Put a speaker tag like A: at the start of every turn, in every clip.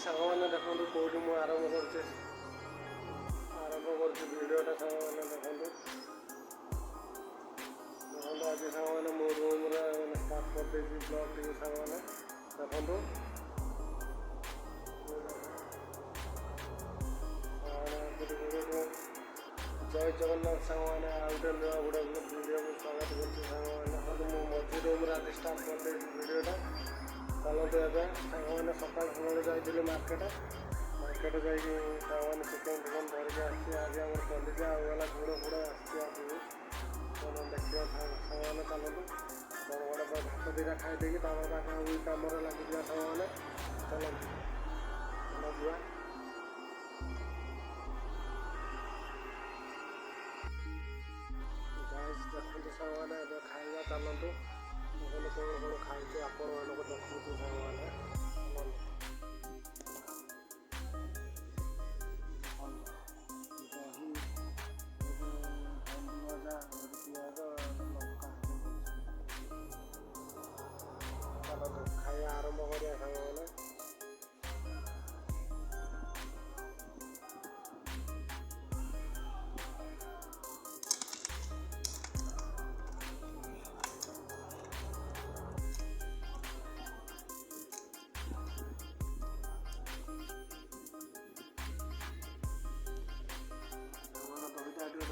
A: ସାଙ୍ଗମାନେ ଦେଖନ୍ତୁ କେଉଁଠି ମୁଁ ଆରମ୍ଭ କରୁଛି ଭିଡ଼ିଓଟା ସାଙ୍ଗମାନେ ଦେଖନ୍ତୁ ଆଜି ସାଙ୍ଗମାନେ ମୋ ରୁମ୍ରେ ଷ୍ଟାର୍ଟ କରିଦେଇଛି ବ୍ଲଗ୍ ଟିକେ ସାଙ୍ଗମାନେ ଦେଖନ୍ତୁ ଜୟ ଜଗନ୍ନାଥ ସାଙ୍ଗମାନେ ଆଉ ଗୋଟେ ନୂଆ ଭିଡ଼ିଓକୁ ସ୍ୱାଗତ କରୁଛି ସାଙ୍ଗମାନେ ଦେଖନ୍ତୁ ମୁଁ ମଝି ରୁମ୍ରେ ଆଜି ଷ୍ଟାର୍ଟ କରିଦେଇଛି ଭିଡ଼ିଓଟା ଚାଲନ୍ତୁ ଏବେ ସାଙ୍ଗମାନେ ସକାଳୁ ଯାଇଥିଲି ମାର୍କେଟ ଯାଇକି ସାଙ୍ଗମାନେ ଚିକେନ୍ ଫିକେନ୍ ଧରିକି ଆସିଛି ଆଜି ଆମର କଲିଜା ଆଉ ଗଲା ଗୁଡ଼ ଆସିଛି ଆଗକୁ ଦେଖିବା ସାଙ୍ଗମାନେ ଚାଲନ୍ତୁ ବଡ଼ ଭାତ ଦୁଇଟା ଖାଇଦେଇକି ତାପରେ ତାଙ୍କ କାମରେ ଲାଗିଯିବା ସାଙ୍ଗମାନେ ଚାଲନ୍ତୁ ଯିବା ଦେଖନ୍ତୁ ସାଙ୍ଗମାନେ ଏବେ ଖାଇବା ଚାଲନ୍ତୁ କ'ଣ ଖାଇଛୁ ଆପଣମାନଙ୍କୁ ଦେଖନ୍ତୁ ସାଙ୍ଗମାନେ ଖାଇବା ଆରମ୍ଭ କରିବା ସାଙ୍ଗମାନେ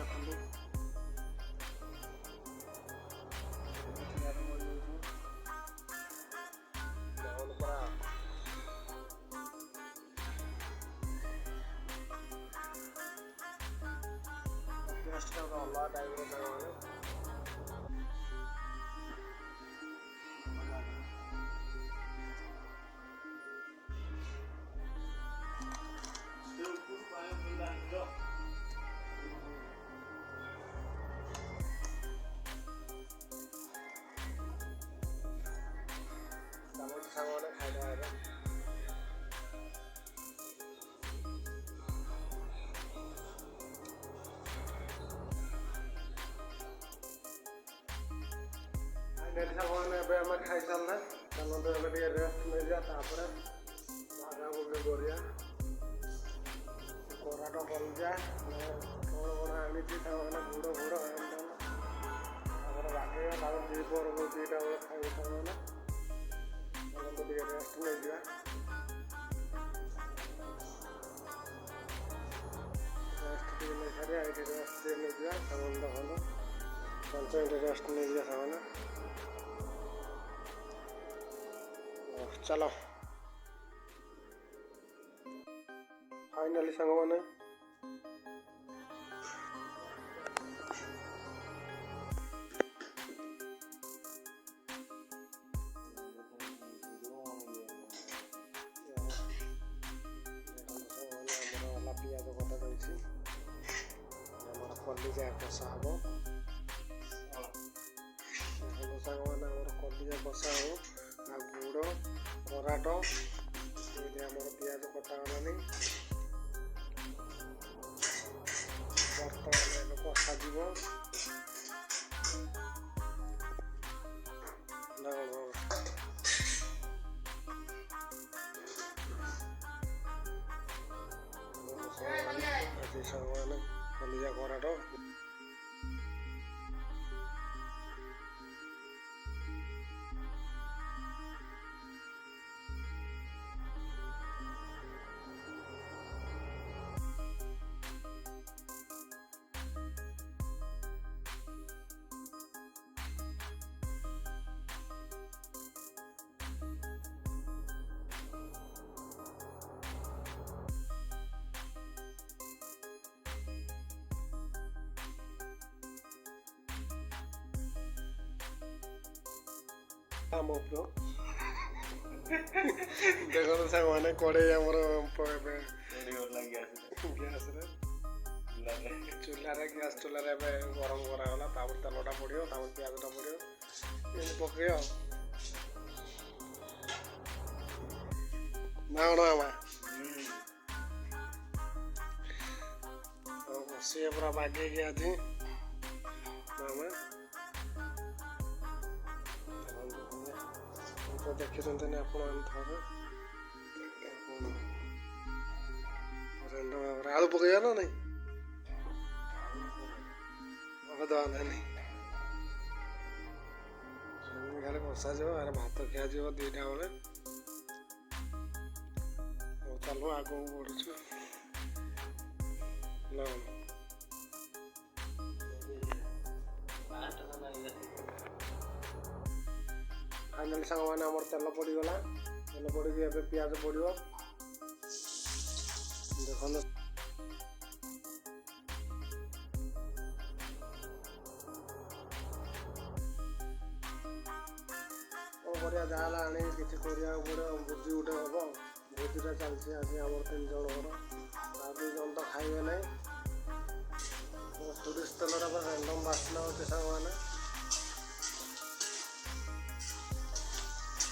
A: ଦେଖନ୍ତୁ ଅଲଗା ଟାଇପ୍ର ସାଙ୍ଗମାନେ ସାଙ୍ଗମାନେ ଖାଇବା ଏବେ ସାଙ୍ଗମାନେ ଏବେ ଆମେ ଖାଇସାରିଲେ ଚାଲନ୍ତୁ ଏବେ ଟିକେ ରେଷ୍ଟ ନେଇଯିବା ତାପରେ ଭାଜାକୁ ବି କରିବା କରାଟ କଲିଜା କ'ଣ ଆଣିଛି ସାଙ୍ଗମାନେ ଗୁଡ଼ ତାପରେ ବାଗେଇବା ତାପରେ ଦ୍ୱିପହରକୁ 2ଟା ବେଳେ ଖାଇବୁ ସାଙ୍ଗମାନେ ଚାଲନ୍ତୁ ଟିକେ ରେଷ୍ଟ ନେଇଯିବା ରେଷ୍ଟ ଟିକେ ନେଇସାରି ଏଇଠି ରେଷ୍ଟ ଟିକେ ନେଇଯିବା ସାଙ୍ଗମାନେ ଦେଖନ୍ତୁ 5 ମିନିଟ୍ ରେଷ୍ଟ ନେଇଯିବା ସାଙ୍ଗମାନେ चलो फाइनली साଙ୍ଗମାନେ ଆମର ପିଆଜ କଟା ରହିଛି ଆମର କଲିଜା କଷା ହେବ ସାଙ୍ଗମାନେ ଆମର କଲିଜା କଷା ହେବ ଆଉ ଗୁଡ଼ କରାଟ ଏଇଠି ଆମର ପିଆଜ କଟା ଗଲାନି ବର୍ତ୍ତମାନ ଏବେ କଷାଯିବ ସାଙ୍ଗମାନେ କଲିଜା କରାଟ देखो सामने कड़े गैस चूल्हा गैस चूल्हा गरम कराला तेलटा पड़ो प्याजटा पड़ो पकड़ ना सी पूरा बागे आज देखते आप आलू पकईया ना नहीं दवा नहीं खाली बसा जाओ आरे भात खिया जाव 2टा बेले चलो आग बढ़ुଛୁ फाइनाली सांग मैंने आम तेल पड़गला तेल पड़ी पियाज पड़ो देख करा जहाँ आने किसी पड़ो भोजी गोटे हम भोजीटा चलती आज आम 3 जन घर 2 जन तो खाइबे ना सोरिष तेलर रैंडम बास्ना होते सांग मैंने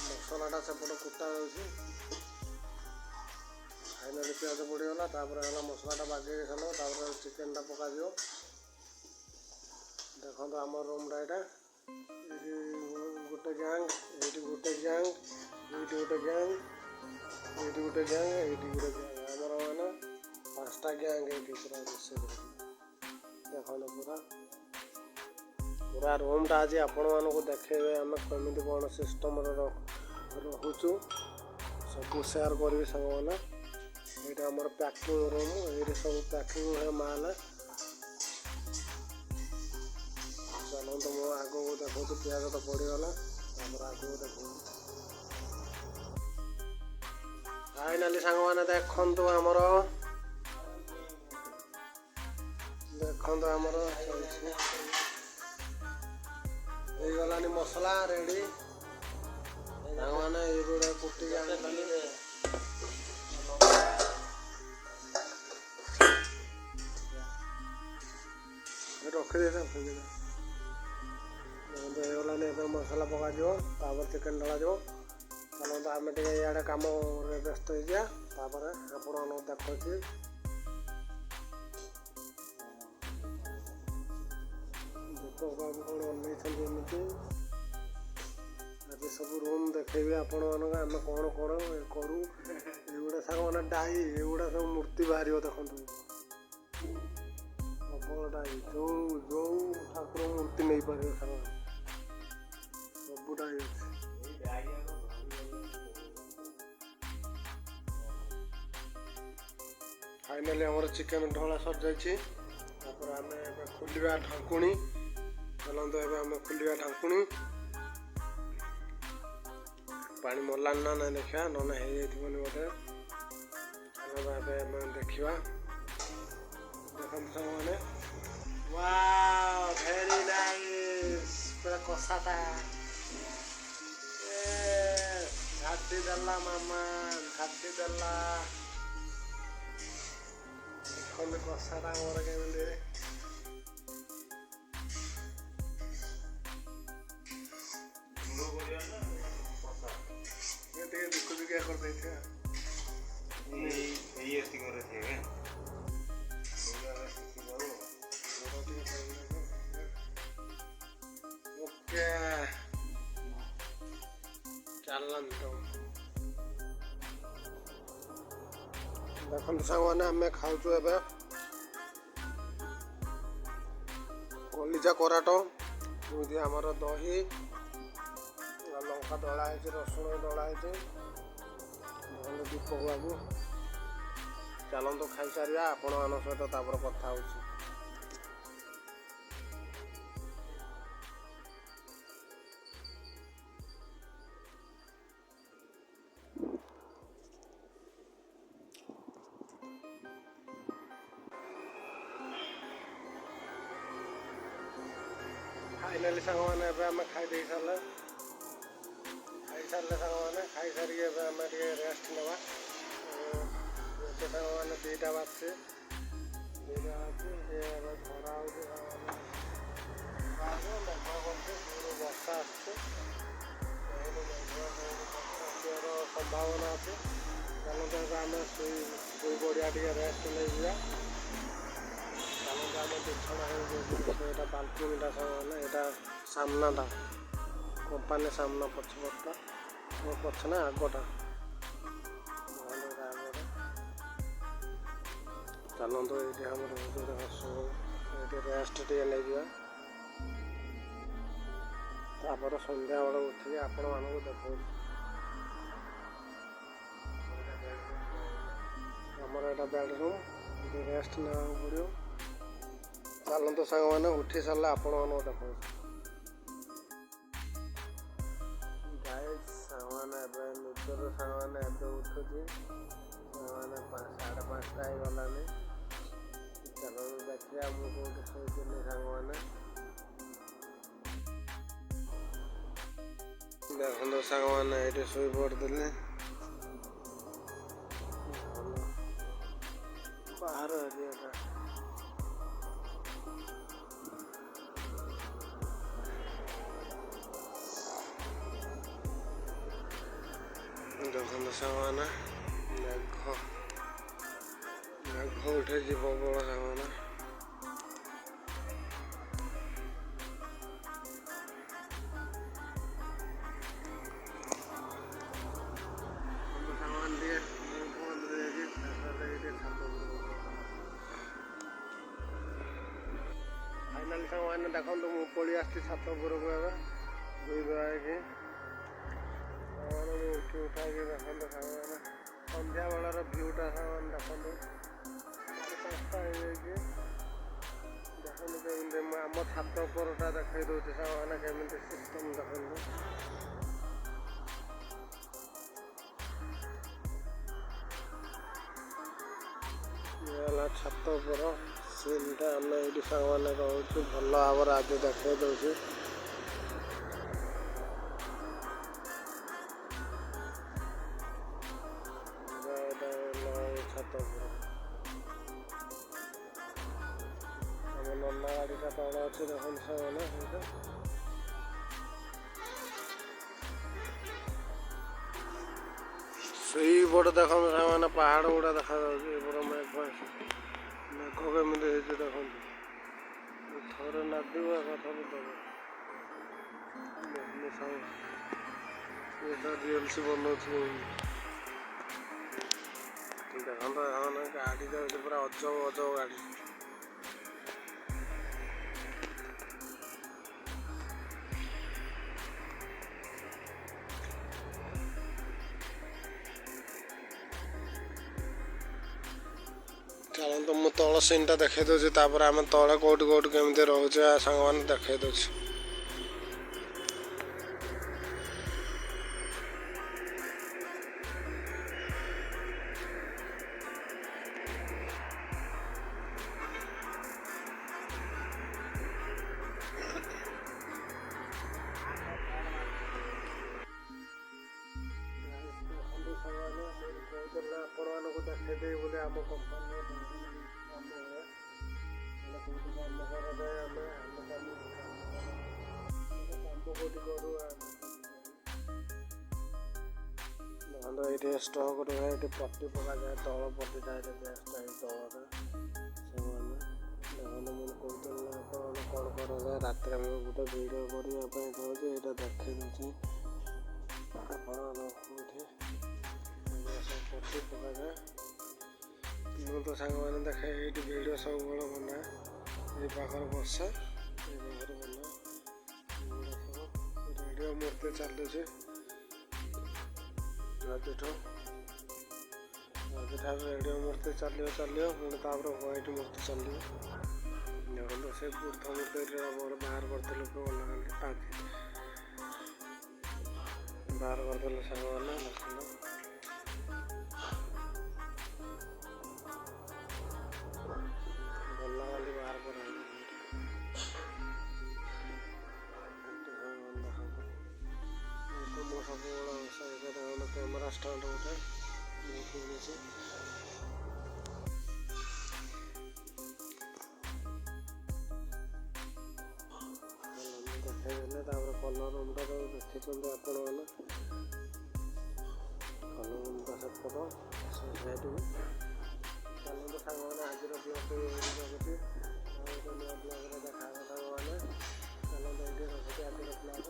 A: मसलाटा सेपट कुटा जाऊँगी फाइनाली पियाज पड़गला है मसलाटा बागे सारा चिकेनटा पक देखो आम रूमटा यहाँ गोटे गैंग ये गोटे गैंग ये गोटे गैंग ये गोटे गैंग ये गोटे गैंग आमर मैंने 5टा गैंग ये पूरा रोषे देखो पूरा पूरा रूमटा आज आपण मानक देखेबे आम कमी कौन सिस्टम रोचु सब सेयार करी सांग मैंने ये आमर पैकिंग रूम ये सब पैकिंग है माल चलो तो मो आग को देखो पियाज तो पड़गला आग को देखो फाइनाली सांग मैंने देखु आमर गलानी मसला रेडी सांग मैंने ये कुटी रखी दे गलानी मसला पका चिकेन ढला चलो तो आम टे इे कम व्यस्त हो गया आपण देखी कौन अनमती आज सब रूम देखेबी आपण मान आम कौन कौन करूँ ये सांग मैंने डाई ये सब मूर्ति बाहर देखो प्रबल डाई जो जो ठाकुर मूर्ति नहीं पार सांग सब डाई फाइनाली आम चिकेन ढला सर जाइए आम खोलिया ढाकुणी चलते आम खोलिया ढाकुणी पानी मरलानी ना ना देखा ना हो जाइबनी बोधे देखा देखते मैंने वाओ वेरी नाइस पूरा कषाटा घाटी देला मामा घाटी देला देखते कषाटा मोर केमी दुखुदिकिया कर देते ओके चलन तो देखो सांग मैंने आम खाऊ कलिजा कराट आमर दही लंका दलाही रसुण दलाही दीपक बाबू चलते खाई सारा आपण मान सहित कथा हो फाइनाली सांग मैंने आम खाई सारे सांग मैंने खाई सारी आम रेस्ट नवा सांग मैंने 2टा बाजছে खरा बर्षा संभावना अच्छे चलते आम शोई पड़ा टे रेस्ट नहीं चलते आम बिछना है बाल्कनीटा सांग यहाँ सामनाटा कंपानी सामना पछपटा पछ ना आगटा ଚାଲନ୍ତୁ ଏଇଠି ଆମର ଏଇଠି ରେଷ୍ଟ ଟିକେ ନେଇଯିବା, ତାପରେ ସନ୍ଧ୍ୟାବେଳେ ଉଠିକି ଆପଣମାନଙ୍କୁ ଦେଖାଉଛି। ଆମର ଏଇଟା ବେଡ଼ରୁମ୍, ଏଠି ରେଷ୍ଟ ନେବାକୁ ପଡ଼ିବ। ଚାଲନ୍ତୁ ସାଙ୍ଗମାନେ, ଉଠି ସାରିଲେ ଆପଣମାନଙ୍କୁ ଦେଖାଉଛି। ଗାଇସ୍, ସାଙ୍ଗମାନେ ଏବେ ନିଜର ସାଙ୍ଗମାନେ ଏବେ ଉଠୁଛି, ସାଙ୍ଗମାନେ 5:30 ହେଇଗଲାନି। ଚାଲନ୍ତୁ ଦେଖିବା ମୁଁ କେଉଁଠି ଶୋଇଥିଲି ସାଙ୍ଗମାନେ। ଦେଖନ୍ତୁ ସାଙ୍ଗମାନେ, ଏଇଠି ଶୋଇ ପଡ଼ିଥିଲି। ବାହାର ଏରିଆଟା ଦେଖନ୍ତୁ ସାଙ୍ଗମାନେ, ମେଘ ଉଠେଇଛି ପ୍ରବଳ ସାଙ୍ଗମାନେ। ଫାଇନାଲି ସାଙ୍ଗମାନେ ଦେଖନ୍ତୁ, ମୁଁ ପଳେଇ ଆସିଛି ଛାତ ଉପରକୁ ଏବେ ଧୋଇ ଧୁଆ ହେଇକି। ସାଙ୍ଗମାନେ ମୁଁ ଉଠି ଉଠାଇକି ଦେଖନ୍ତୁ ସାଙ୍ଗମାନେ, ସନ୍ଧ୍ୟାବେଳର ଭିୟୁଟା ସାଙ୍ଗମାନେ ଦେଖନ୍ତୁ। 5:30 ହେଇଯାଇଛି। ଦେଖନ୍ତୁ କେମିତି ମୁଁ ଆମ ଛାତ ଉପରଟା ଦେଖାଇ ଦେଉଛି ସାଙ୍ଗମାନେ, କେମିତି ସିଷ୍ଟମ୍ ଦେଖନ୍ତୁ। ଇଏ ହେଲା ଛାତ ଉପର ସିନ୍ଟା। ଆମେ ଏଇଠି ସାଙ୍ଗମାନେ ରହୁଛୁ, ଭଲ ଭାବରେ ଆଜି ଦେଖାଇ ଦେଉଛି। ଛାତ ଉପର ଆମ ନନା ଗାଡ଼ିଟା ତଳେ ଅଛି, ଦେଖନ୍ତୁ ସାଙ୍ଗମାନେ। ସେଇଟା ସେଇପଟେ ଦେଖନ୍ତୁ ସାଙ୍ଗମାନେ, ପାହାଡ଼ ଗୁଡ଼ା ଦେଖାଯାଉଛି। ଏପଟ ମେଘ କେମିତି ହେଇଛି ଦେଖନ୍ତୁ। ଥରେ ନାଦିବ ଏକାଥରେ ଦେବ। ରିଲ୍ସ ବନଉଛି ଦେଖନ୍ତୁ ସାଙ୍ଗମାନେ। ଗାଡ଼ି ଯାଉଛି ପୁରା ଅଜବ ଅଜବ ଗାଡ଼ି। ଚାଲନ୍ତୁ ମୁଁ ତଳ ସିନ୍ଟା ଦେଖାଇ ଦେଉଛି, ତାପରେ ଆମେ ତଳେ କେଉଁଠି କେମିତି ରହୁଛେ ସାଙ୍ଗମାନେ ଦେଖାଇ ଦେଉଛି। ଆପଣମାନଙ୍କୁ ଦେଖାଇଦେବି ବୋଲି ଆମ କମ୍ପାନୀର କାମ ହୁଏ, କେଉଁଠି କାମ କରାଯାଏ। ଆମେ କାମ କେଉଁଠି କରୁ। ଦେଖନ୍ତୁ ଏଇଠି ଷ୍ଟକ୍ ରୁହେ, ଏଇଠି ପଟି ପକାଯାଏ, ତଳ ପଟିଟା ଏଇଠି ବେଷ୍ଟ ଏଇ ତଳରେ ସେମାନେ। ଦେଖନ୍ତୁ ମୁଁ କହୁଥିଲି ନା ଆପଣମାନେ କ'ଣ କରାଯାଏ। ରାତିରେ ଆମେ ଗୋଟେ ଭିଡ଼ିଓ କରିବା ପାଇଁ ଚାହୁଁଛି, ଏଇଟା ଦେଖାଇ ଦେଉଛି। ଆପଣ କେଉଁଠି ପଟି ପକାଯାଏ। ମୁଁ ତ ସାଙ୍ଗମାନେ ଦେଖେ ଏଇଠି ଭିଡ଼ିଓ ସବୁବେଳେ ବନାଏ। ଏଇ ପାଖରେ ବସେ, ଏଇ ପାଖରେ ବନାଏ ରେଡ଼ିଓ ମୂର୍ତ୍ତି ଚାଲୁଛି। ଆଜିଠାରୁ ରେଡ଼ିଓ ମୂର୍ତ୍ତି ଚାଲିବ ପୁଣି ତାପରେ ହ୍ୱାଇଟ୍ ମୂର୍ତ୍ତି ଚାଲିବ। ଦେଖନ୍ତୁ ସେ ବୁଦ୍ଧ ମୂର୍ତ୍ତିରେ ବାହାର କରିଦେଲେ ବାହାର କରିଦେଲେ ସାଙ୍ଗମାନେ। ଦେଖନ୍ତୁ ଗଲାକାଲି ବାହାର କରାହେଇଛି। ମୁଁ ସବୁବେଳେ କ୍ୟାମେରା ଷ୍ଟାଣ୍ଡ ଗୋଟେ ମୁଁ କିଣିଛି। ଦେଖାଇଦେଲେ ତାପରେ କଲର୍ ରୁମ୍ଟା ତ ଦେଖିଛନ୍ତି ଆପଣମାନେ। କଲର୍ ରୁମ୍ଟା ସେପଟ ସେ ସାଇଡ଼୍କୁ। ଚାଲନ୍ତୁ ସାଙ୍ଗମାନେ, ଆଜିର ବ୍ଲଗ୍ଟି ଏଇଠି ରଖୁଛି। ଆଉ ଗୋଟେ ନୂଆ ବ୍ଲଗ୍ରେ ଦେଖା ହେବା ସାଙ୍ଗମାନେ। ଚାଲନ୍ତୁ ଏଇଠି ରଖୁଛି ଆଜିର ବ୍ଲଗ୍।